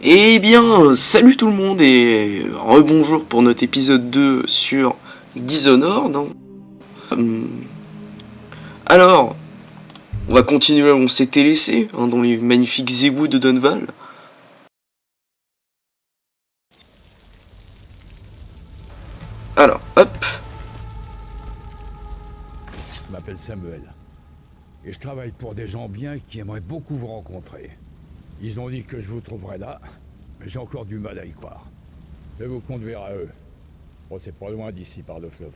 Eh bien, salut tout le monde et rebonjour pour notre épisode 2 sur Dishonored. Hum, Alors, on va continuer où on s'était laissé, dans les magnifiques égouts de Dunval. Alors, hop. Je m'appelle Samuel. Et je travaille pour des gens bien qui aimeraient beaucoup vous rencontrer. Ils ont dit que je vous trouverais là, mais j'ai encore du mal à y croire. Je vais vous conduire à eux. Bon, c'est pas loin d'ici par le fleuve.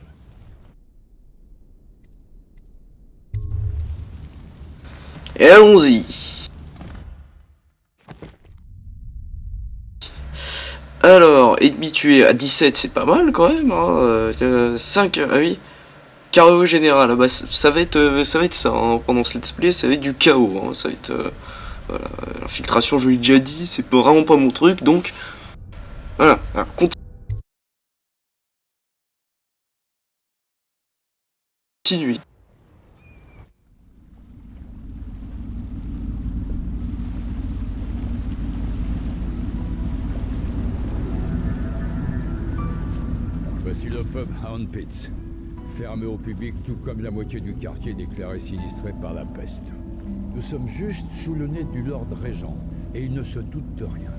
Et allons-y. Alors, ennemi tué à 17, c'est pas mal quand même. 5, ah oui. Chaos général, bah, ça va être ça, hein, pendant ce let's play, ça va être du chaos. Ça va être... voilà, l'infiltration, je l'ai déjà dit, c'est vraiment pas mon truc, donc... Voilà, alors, continue. Voici le pub Hound Pits. Fermé au public, tout comme la moitié du quartier déclaré sinistré par la peste. Nous sommes juste sous le nez du Lord Régent, et il ne se doute de rien.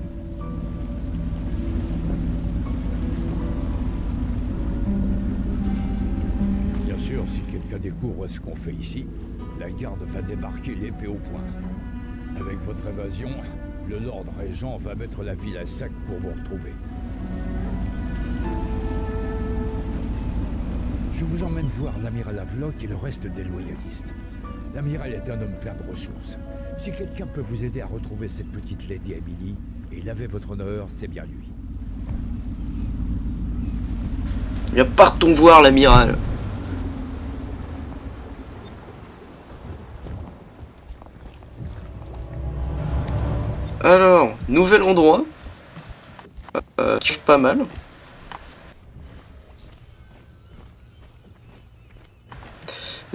Bien sûr, si quelqu'un découvre ce qu'on fait ici, la garde va débarquer l'épée au poing. Avec votre évasion, le Lord Régent va mettre la ville à sac pour vous retrouver. Je vous emmène voir l'amiral Havelock et le reste des loyalistes. L'amiral est un homme plein de ressources. Si quelqu'un peut vous aider à retrouver cette petite Lady Emily et laver votre honneur, c'est bien lui. Bien, partons voir l'amiral. Alors, nouvel endroit. Qui pas mal.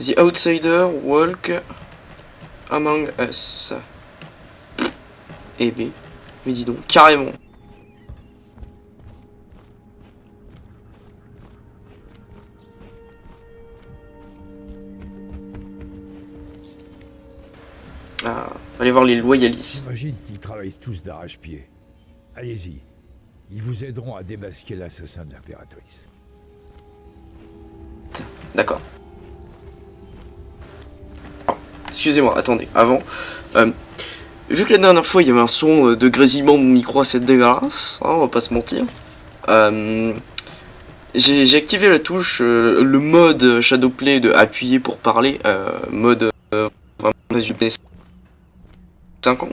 The outsider walk among us. Eh ben, mais dis donc, carrément. Ah, allez voir les loyalistes. J'imagine qu'ils travaillent tous d'arrache-pied. Allez-y. Ils vous aideront à démasquer l'assassin de l'impératrice. D'accord. Excusez-moi, attendez, avant. Vu que la dernière fois il y avait un son de grésillement de mon micro assez dégueulasse, on va pas se mentir. J'ai activé la touche, le mode Shadowplay de appuyer pour parler, mode vraiment résumé 5 ans.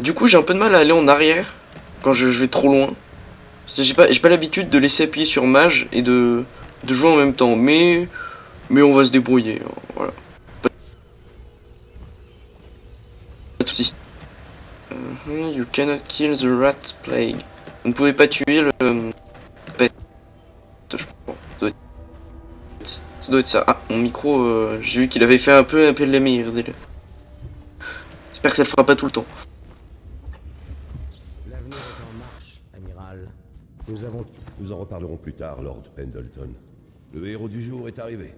Du coup j'ai un peu de mal à aller en arrière quand je vais trop loin. J'ai pas l'habitude de laisser appuyer sur Mage et de jouer en même temps, mais on va se débrouiller, voilà. Pas de soucis. You cannot kill the rat plague. Vous ne pouvez pas tuer le peste. Ça doit être ça. Ah, mon micro, j'ai vu qu'il avait fait un peu de la merde. J'espère que ça le fera pas tout le temps. L'avenir est en marche, amiral. Nous en reparlerons plus tard, Lord Pendleton. Le héros du jour est arrivé.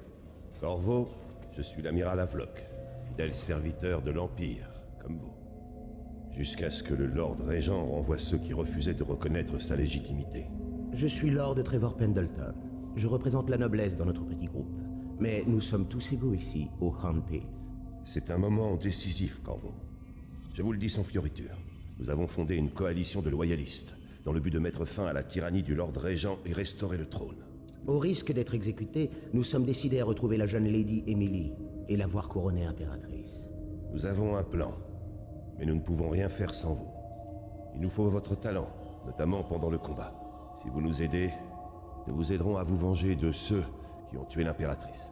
Corvo, je suis l'amiral Havelock, fidèle serviteur de l'Empire, comme vous. Jusqu'à ce que le Lord Régent renvoie ceux qui refusaient de reconnaître sa légitimité. Je suis Lord Trevor Pendleton. Je représente la noblesse dans notre petit groupe. Mais nous sommes tous égaux ici, au Hound Pits. C'est un moment décisif, Corvo. Je vous le dis sans fioriture. Nous avons fondé une coalition de loyalistes, dans le but de mettre fin à la tyrannie du Lord Régent et restaurer le trône. Au risque d'être exécutés, nous sommes décidés à retrouver la jeune Lady Emily et la voir couronnée impératrice. Nous avons un plan, mais nous ne pouvons rien faire sans vous. Il nous faut votre talent, notamment pendant le combat. Si vous nous aidez, nous vous aiderons à vous venger de ceux qui ont tué l'impératrice.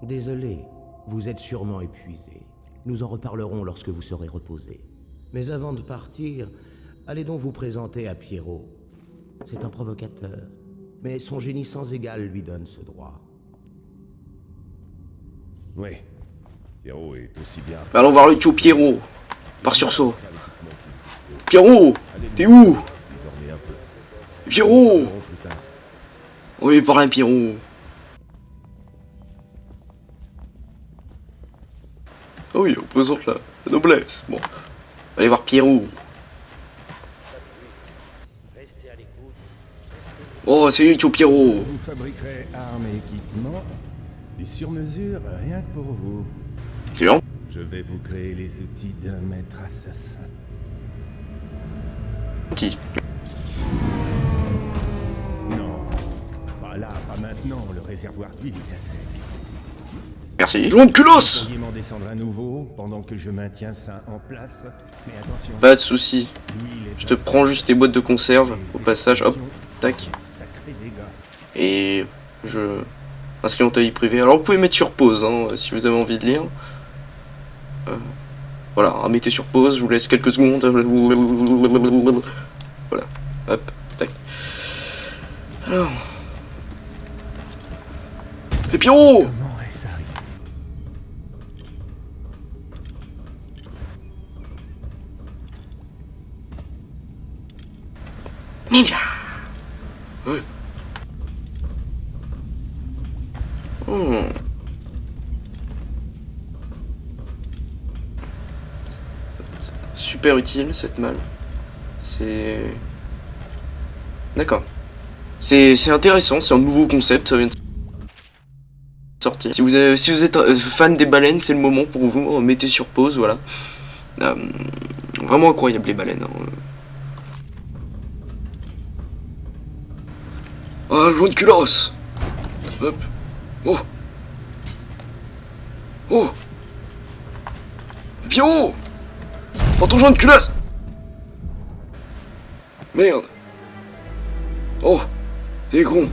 Désolé, vous êtes sûrement épuisé. Nous en reparlerons lorsque vous serez reposé. Mais avant de partir, allez donc vous présenter à Pierrot. C'est un provocateur, mais son génie sans égal lui donne ce droit. Oui, Pierrot est aussi bien... Allons voir le Tio Pierrot. Par sursaut. Pierrot, t'es où? Pierrot! Plus tard. Oui, par là, Pierrot. Ah oui, on présente la noblesse. Bon, allez voir Pierrot. Oh, c'est lui, Tio Pierrot. Vous fabriquerez armes et équipements du sur-mesure rien que pour vous. C'est bien. Je vais vous créer les outils d'un maître assassin. Qui? Non, pas là, pas maintenant, le réservoir d'huile est à sec. Merci. Jouons de culosse. Vous pourriez m'en descendre un nouveau pendant que je maintiens ça en place. Mais attention, Pas de soucis. l'huile est Je te prends juste tes boîtes de conserve. Au passage, hop, tac. sacré dégâts. Et je inscris mon avis privé. Alors vous pouvez mettre sur pause hein, si vous avez envie de lire. Voilà, mettez sur pause, je vous laisse quelques secondes. Voilà, hop, tac. Alors. Et Pierrot! Comment est-ce arrivé? Ninja! Ouais. Hmm. Super utile cette malle. C'est... D'accord. C'est intéressant, c'est un nouveau concept, ça vient de sortir. Si vous êtes fan des baleines, c'est le moment pour vous, mettez sur pause, voilà. Vraiment incroyable les baleines. Hein. Ah, joint de culasse. Hop. Oh. Oh. Pierrot. Prends ton joint de culasse. Merde. Oh. T'es con.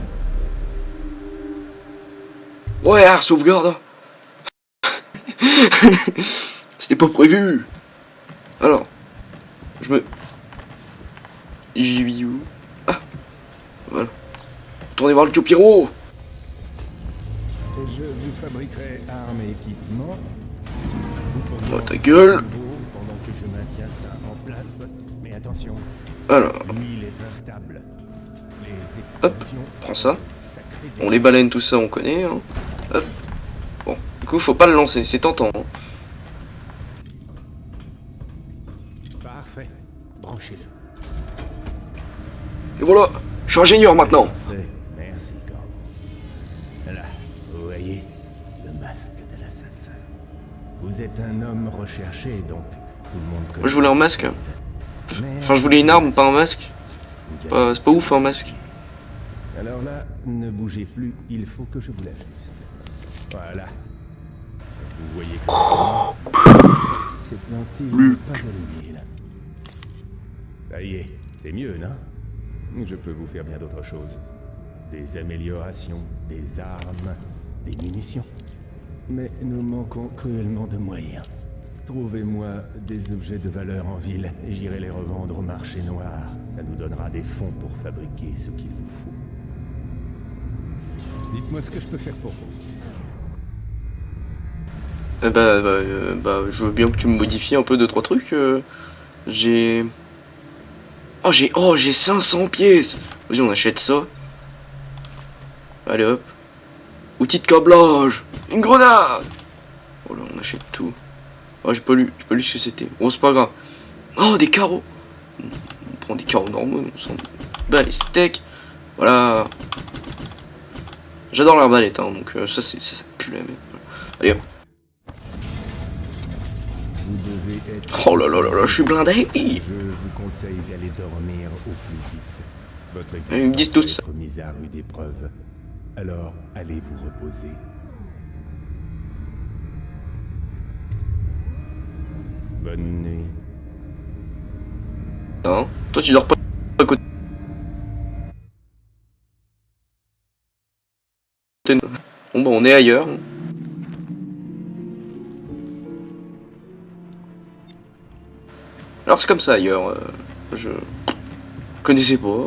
Ouais, sauvegarde. C'était pas prévu. Alors. J'y vais où? Ah. Voilà. Tournez voir le Tio Pierrot. Je vous fabriquerai armes et équipements. Oh ta gueule. Pendant que je maintiens ça en place. Mais attention, Alors, l'huile est instable. Les hop, explosions prends ça. sacrées Bon, les baleines, tout ça, on connaît. Hein. Hop. Bon, du coup, faut pas le lancer, c'est tentant. Hein. Parfait. Branchez-le. Et voilà, je suis ingénieur maintenant. Parfait. Merci, Corvo. Là, vous voyez, le masque de l'assassin. Vous êtes un homme recherché, donc tout le monde connaît. Moi, je voulais un masque. Mais Enfin, je voulais une arme, pas un masque. vous avez- C'est pas ouf, un masque. Alors là, ne bougez plus, il faut que je vous l'ajuste. Voilà. Vous voyez comment cette lentille n'est pas allumée là. Ça y est, c'est mieux, non? Je peux vous faire bien d'autres choses. Des améliorations, des armes, des munitions. Mais nous manquons cruellement de moyens. Trouvez-moi des objets de valeur en ville, j'irai les revendre au marché noir. Ça nous donnera des fonds pour fabriquer ce qu'il vous faut. Dites-moi ce que je peux faire pour vous. Je veux bien que tu me modifies un peu 2-3 trucs. J'ai... Oh, j'ai 500 pièces. Vas-y, on achète ça. Allez, hop. Outil de câblage. Une grenade. Oh là, on achète tout. Oh, j'ai pas lu ce que c'était. Bon, c'est pas grave. Oh, des carreaux. On prend des carreaux normaux, on s'en bat les steaks. Voilà. J'adore l'arbalète, hein, donc ça pue la merde. Allez, hop. Vous devez être... Oh là là là là, je suis blindé. Je vous conseille d'aller dormir au plus vite. Votre Ils me disent tous existence va être mise à rude épreuve. Alors, allez vous reposer. Bonne nuit. Hein. Toi, tu dors pas à côté. Bon, bah, on est ailleurs. Alors, c'est comme ça ailleurs. Je connaissais pas.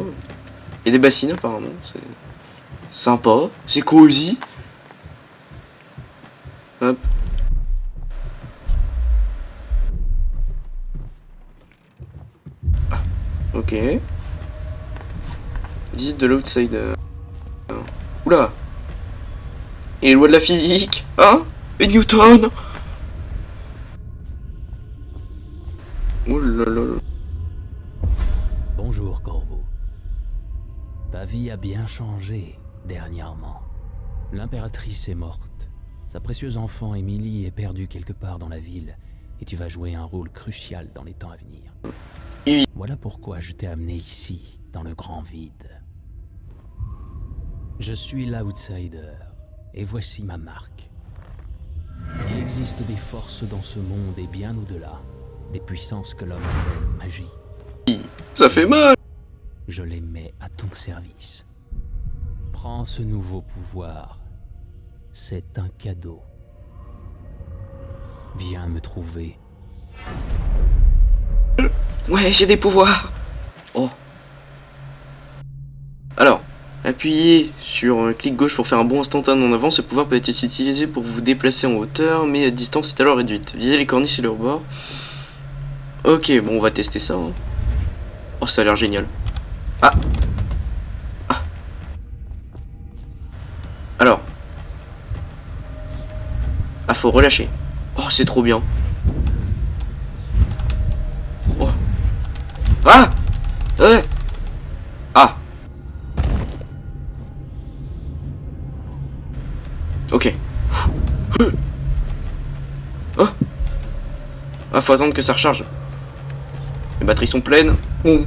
Il y a des bassines apparemment. C'est sympa. C'est cosy. Hop. Ah, ok. Visite de l'outsider. Oula. Et les lois de la physique. Hein? Et Newton. Oh là là là. Bonjour, Corvo. Ta vie a bien changé dernièrement. L'impératrice est morte. Sa précieuse enfant Emily est perdue quelque part dans la ville et tu vas jouer un rôle crucial dans les temps à venir. Oui. Voilà pourquoi je t'ai amené ici, dans le grand vide. Je suis l'outsider et voici ma marque. Il existe des forces dans ce monde et bien au-delà, des puissances que l'homme appelle magie. Ça fait mal. Je les mets à ton service. Prends ce nouveau pouvoir. C'est un cadeau. Viens me trouver. Ouais, j'ai des pouvoirs. Oh. Alors, appuyez sur un clic gauche pour faire un bond instantané en avant. Ce pouvoir peut être utilisé pour vous déplacer en hauteur, mais la distance est alors réduite. Visez les corniches et leurs bords. Ok, bon, on va tester ça. Hein. Oh, ça a l'air génial. Ah. Ah. Alors. Ah, faut relâcher. Oh, c'est trop bien. Oh. Ah. Ah. Ok. Oh. Ah, faut attendre que ça recharge. Les batteries sont pleines. Oh.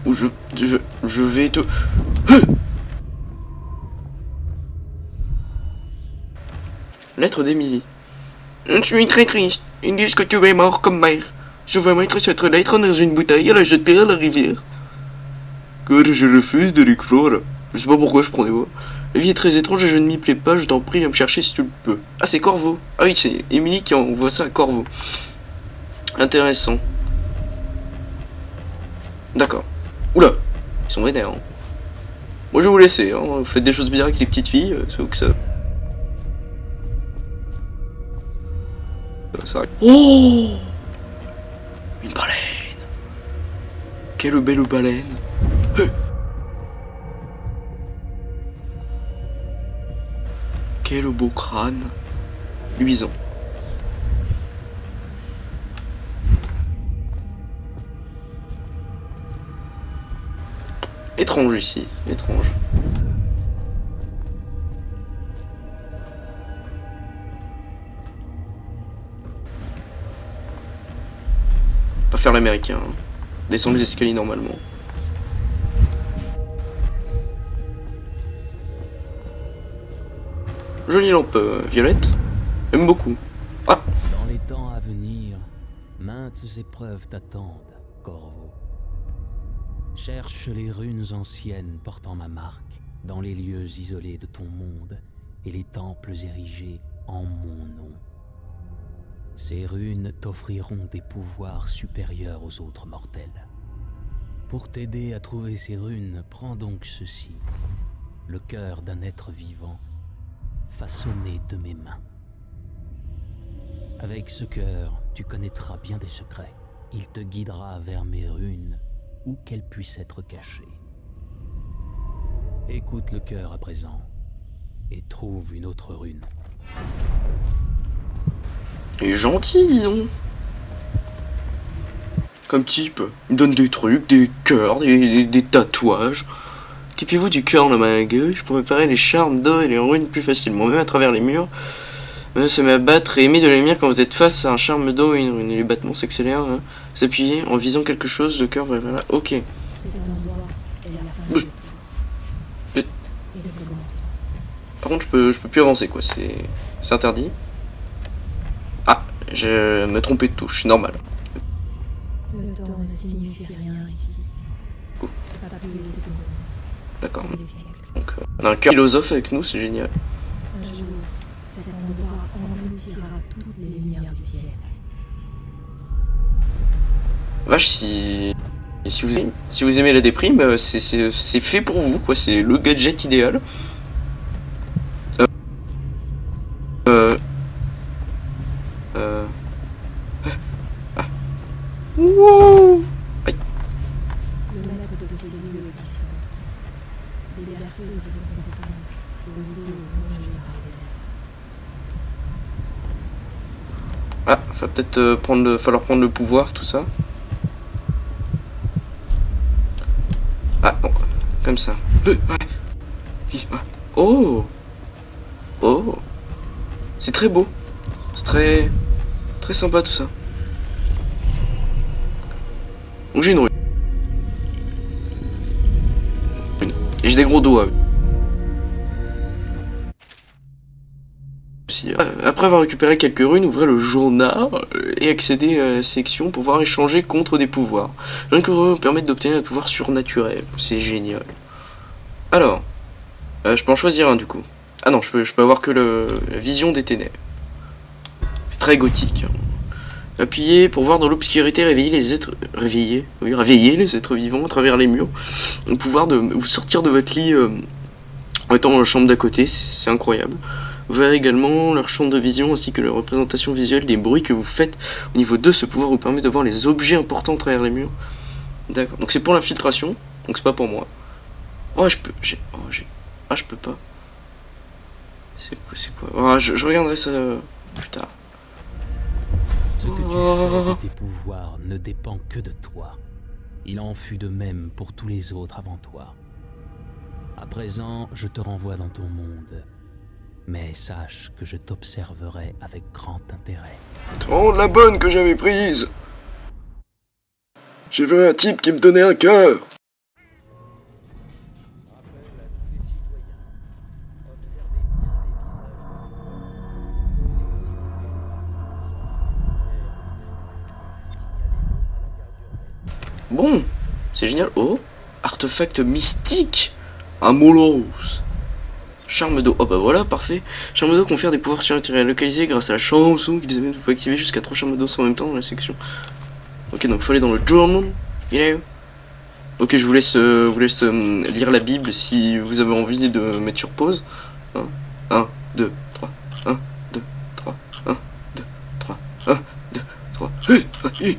Ou je vais te... Lettre d'Emily. Je suis très triste. Ils disent que tu es mort comme mère. Je vais mettre cette lettre dans une bouteille et la jeter à la rivière. Que je refuse de l'écrire. Je sais pas pourquoi je prends des voix. La vie est très étrange et je ne m'y plais pas. Je t'en prie, viens me chercher si tu le peux. Ah, c'est Corvo. Ah oui, c'est Emily qui envoie ça à Corvo. Intéressant. D'accord. Oula, ils sont vénères. Hein. Moi je vais vous laisser. Hein. Vous faites des choses bien avec les petites filles. C'est où que ça. Ça arrive. Oh, une baleine. Quelle belle baleine. Quel beau crâne. Luisant. Étrange ici, étrange. Pas faire l'américain. Hein. Descendre les escaliers normalement. Jolie lampe violette. J'aime beaucoup. Ah. Dans les temps à venir, maintes épreuves t'attendent, Corvo. Cherche les runes anciennes portant ma marque dans les lieux isolés de ton monde et les temples érigés en mon nom. Ces runes t'offriront des pouvoirs supérieurs aux autres mortels. Pour t'aider à trouver ces runes, prends donc ceci, le cœur d'un être vivant, façonné de mes mains. Avec ce cœur, tu connaîtras bien des secrets. Il te guidera vers mes runes, où qu'elles puissent être cachées. Écoute le cœur à présent, et trouve une autre rune. Il est gentil, dis donc. Comme type, il me donne des trucs, des cœurs, des tatouages. Équipez-vous du cœur dans ma gauche pour préparer les charmes d'eau et les runes plus facilement, même à travers les murs. Se met à battre et émet de la lumière quand vous êtes face à un charme d'eau et une rune. Et les battements s'accélèrent. Hein. Vous appuyez en visant quelque chose, le cœur va voilà. Ok. Par contre, je peux plus avancer quoi. C'est interdit. Ah, je me trompé de touche, normal. Le temps ne signifie rien ici. Oh. D'accord. Donc, on a un cœur philosophe avec nous, c'est génial. Un jour, cet endroit engloutira toutes les lumières du ciel. Vache, si vous aimez la déprime, c'est fait pour vous, quoi. C'est le gadget idéal. Wouh. Aïe. des berceuses confortantes, aux eaux rongées par les Ah, va peut-être falloir prendre le pouvoir, tout ça. Ah, bon, comme ça. Ouais. Oh! Oh! C'est très beau. C'est très sympa tout ça. Donc j'ai une rue. Et j'ai des gros doigts. Après avoir récupéré quelques runes, ouvrez le journal et accédez à la section pour pouvoir échanger contre des pouvoirs. Les runes permettent d'obtenir des pouvoirs surnaturels. C'est génial. Alors, je peux en choisir un du coup. Ah non, je peux avoir que la vision des ténèbres. C'est très gothique. Appuyez pour voir dans l'obscurité, réveiller les êtres vivants à travers les murs. Le pouvoir de vous sortir de votre lit en étant dans la chambre d'à côté, c'est incroyable. Vous verrez également leur champ de vision ainsi que la représentation visuelle des bruits que vous faites. Au niveau 2, ce pouvoir vous permet de voir les objets importants à travers les murs. D'accord, donc c'est pour l'infiltration, donc c'est pas pour moi. Oh, je peux, je peux pas. C'est quoi? Oh, je regarderai ça plus tard. Ce que tu fais de tes pouvoirs ne dépend que de toi. Il en fut de même pour tous les autres avant toi. À présent, je te renvoie dans ton monde. Mais sache que je t'observerai avec grand intérêt. Oh, la bonne que j'avais prise! J'ai vu un type qui me donnait un cœur! Bon, c'est génial. Oh, artefact mystique, un molos. Charme d'eau. Oh bah voilà, parfait. Charme d'eau confère des pouvoirs surnaturels localisés grâce à la chanson qui vous pouvez activer jusqu'à 3 charmes d'eau en même temps dans la section. Ok, donc faut aller dans le journal. Ok, je vous laisse, lire la Bible si vous avez envie de mettre sur pause. 1, 2, 3. 1, 2, 3. 1, 2, 3. 1, 2, 3. Hey.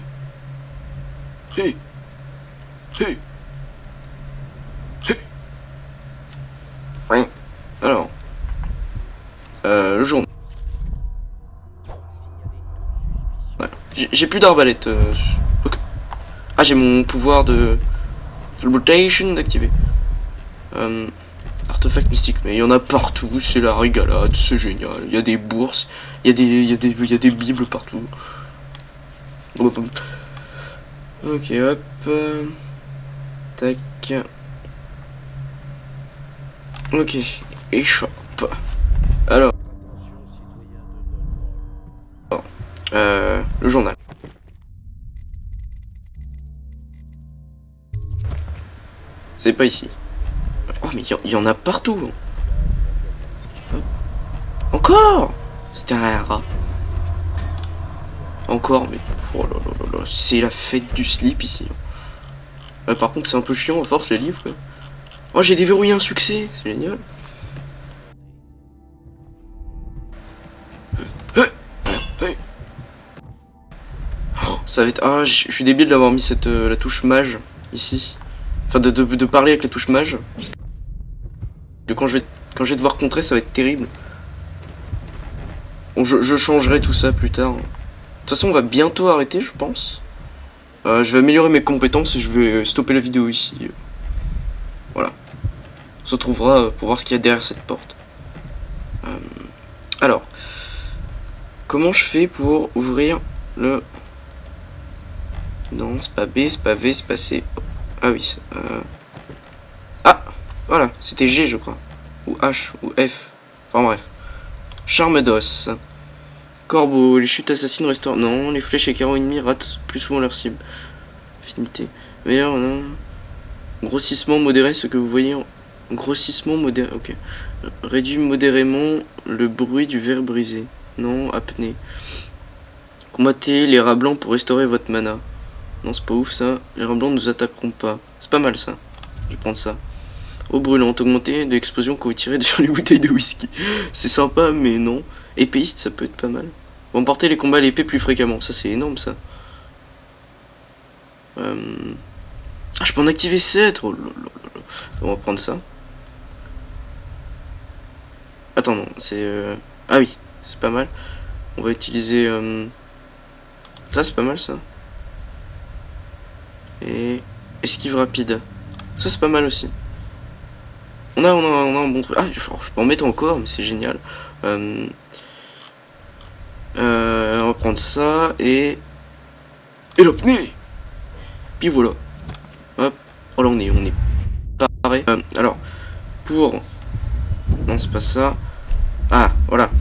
Ouais. Alors, le journal. Ouais. J'ai plus d'arbalète. Okay. Ah, j'ai mon pouvoir de teleportation d'activer. Artefact mystique, mais il y en a partout. C'est la régalade, c'est génial. Il y a des bourses, il y a des bibles partout. Ok, hop. Tac. Ok, échoppe. Alors. Le journal. C'est pas ici. Oh, mais il y en a partout. Hop. Encore. C'était un rat. Encore, mais oh là là là là, c'est la fête du slip ici. Par contre, c'est un peu chiant à force les livres. Oh, j'ai déverrouillé un succès, c'est génial. Oh, ça va être. Ah, je suis débile d'avoir mis la touche mage ici. Enfin, de parler avec la touche mage. Parce que quand je vais devoir contrer, ça va être terrible. Bon, je changerai tout ça plus tard. De toute façon, on va bientôt arrêter, je pense. Je vais améliorer mes compétences et je vais stopper la vidéo ici. Voilà. On se retrouvera pour voir ce qu'il y a derrière cette porte. Alors. Comment je fais pour ouvrir le... Non, c'est pas B, c'est pas V, c'est pas C. Ah oui. Ah, voilà. C'était G, je crois. Ou H, ou F. Enfin bref. Charme d'os. Corbeau, les chutes assassines restaurent. Non, les flèches et carreaux ennemis ratent plus souvent leur cible. Affinité. Meilleur, non. Grossissement modéré, ce que vous voyez en. Grossissement modéré, ok. Réduit modérément le bruit du verre brisé. Non, apnée. Combattez les rats blancs pour restaurer votre mana. Non, c'est pas ouf ça. Les rats blancs ne nous attaqueront pas. C'est pas mal ça. Je vais prendre ça. Eau brûlante, augmenter de l'explosion quand vous tirez sur les bouteilles de whisky. C'est sympa, mais non. Épéiste, ça peut être pas mal. Remporter les combats à l'épée plus fréquemment. Ça, c'est énorme ça. Ah, je peux en activer 7. Oh, on va prendre ça. Attends, non, c'est... Ah oui, c'est pas mal. On va utiliser... Ça, c'est pas mal, ça. Et... Esquive rapide. Ça, c'est pas mal aussi. On a un bon truc. Ah, je peux en mettre encore, mais c'est génial. On va prendre ça, et l'apnée. Puis voilà. Hop. Oh là, on est paré. Alors, pour... Non, c'est pas ça. Ah, voilà.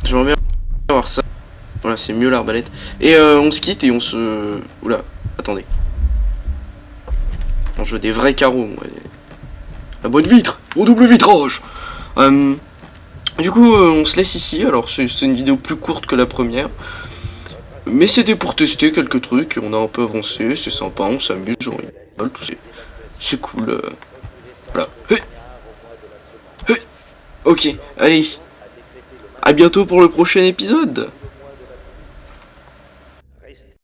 J'aimerais bien avoir ça. Voilà, c'est mieux l'arbalète. Et on se quitte et on se... Oula, attendez. On joue des vrais carreaux. Ouais. La bonne vitre, au double vitrage. Du coup, on se laisse ici. Alors, c'est une vidéo plus courte que la première. Mais c'était pour tester quelques trucs. On a un peu avancé, c'est sympa, on s'amuse, on rigole, c'est cool. Voilà. Hey. Hey. Ok, allez. À bientôt pour le prochain épisode.